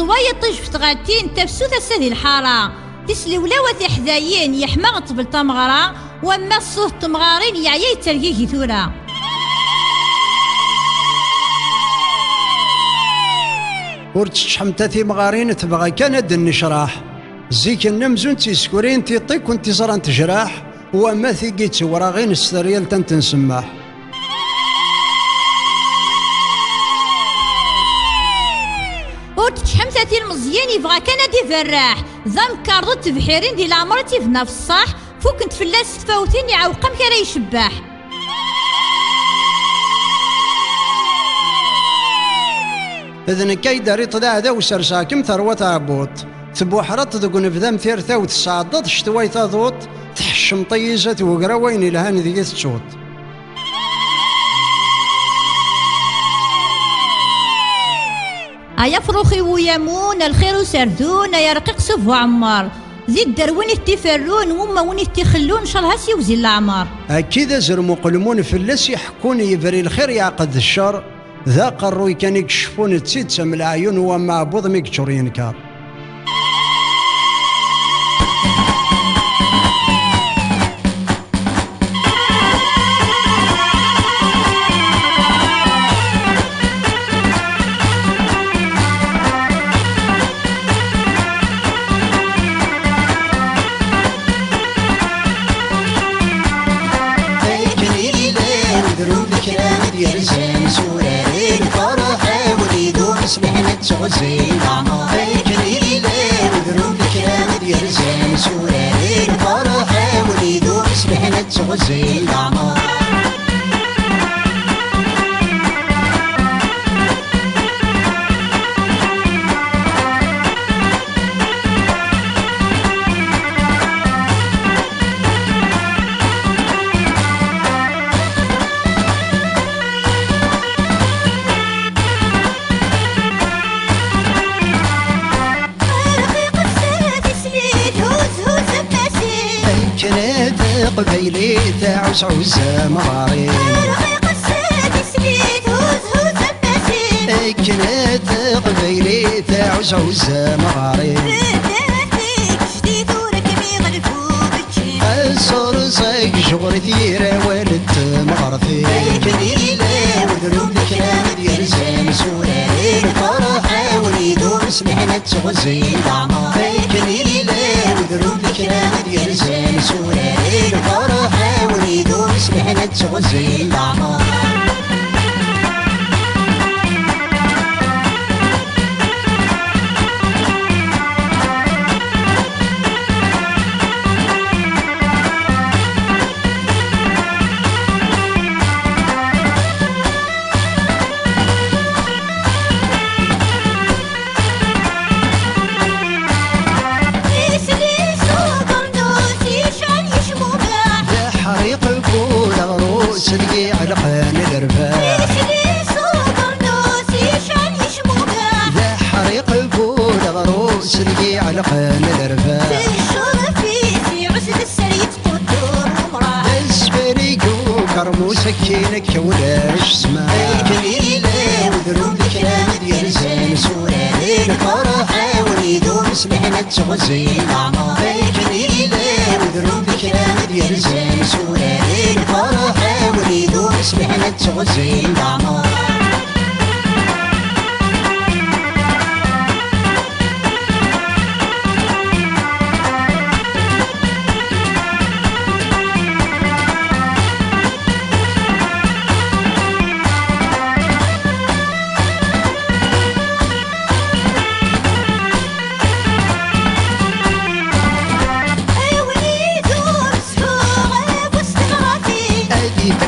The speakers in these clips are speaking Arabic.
ضوايا طيش غاتين تفسو تسدي الحارة تسلي ولاوة حذايين يحمى طبل تمغرة وما الصوت تمغارين يعيي ترقيقي ثورة ورتش حمتاتي مغارين تبغى كان النشراح زيك النمزون تيسكورين تيطيك كنت زران تجراح وما ثيقيت وراغين السريال تنسماح ورتش حمتاتي المزيان يبغى كان دي فراح ذم كارضت بحيرين دي العمرتي في نفس الصح فوكنت فلاس تفاوتين يعوقم كرا يشباح إذن كي داري طدا هذا وسرساكم ثروة عبوط تبوحرط ذقون فذام ثيرثا وتسعضط شتواي تاضوط تحشم طيزة وقرا وين الهان ذي تشوط أيا فروخي ويمون الخير وسردون يا رقيق سف وعمار زيد دروين التفرون وما وين التخلون شرها سيوزي العمار أكيد زرمو قلمون فلس يحكون يفري الخير يعقد الشر ذا قروي كان يكشفون تسيد سم العيون وما عبوض ميكتشور ينكار زين العمار كليلي وذروب الكلام ديال زين سوراري الفرحة وليدو سبحنا تغزين العمار قبيلي تعوس عوزة مغارين رقيق السادس ليت هوز باسين كنت قبيلي تعوس عوزة مغارين بداتك جديد وركبي غلفو بتشين الصور زيك شغل ثيرة ولد مغارثين كنيلة وذروب الكلام ديال زين سورارين الفرحة وليدو سمحنا تغزين العمار كنيلة وذروب الكلام ديال زين سورارين الفرحة وليدو سمحنا تغزين العمار سلقي علقان الرفاح ذا حريق الفول غروس سلقي علقان الرفاح في عسل السريت قدور ومراح اسفريقو كرمو سكينك ولاش سما كليلة وذروب الكلام ديال زين سورارين الفرحة وليدو سمحنا تغزين العمار كليلة وذروب الكلام ديال زين سورارين الفرحة وليدو سمحنا تغزين العمار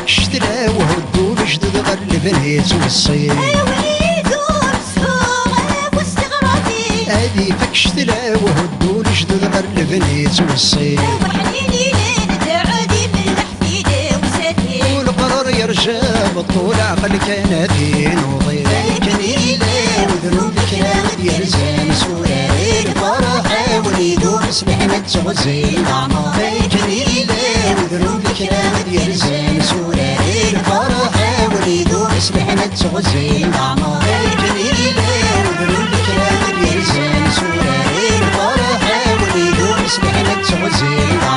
اشترى وهدو بجدد غلب الهيت والصيد هادي فك اشترى وهدو بجدد غلب الهيت والصيد والقرار يرجع بالطول عقل كان دين وضيق كنيلة وذروب الكلام ديال زين سورارين الفرحة وليدو سمحنا تغزين العمار كنيلة وذروب الكلام ديال زين سورارين الفرحة وليدو سمحنا تغزين العمار كنيلة وذروب الكلام ديال تغزينا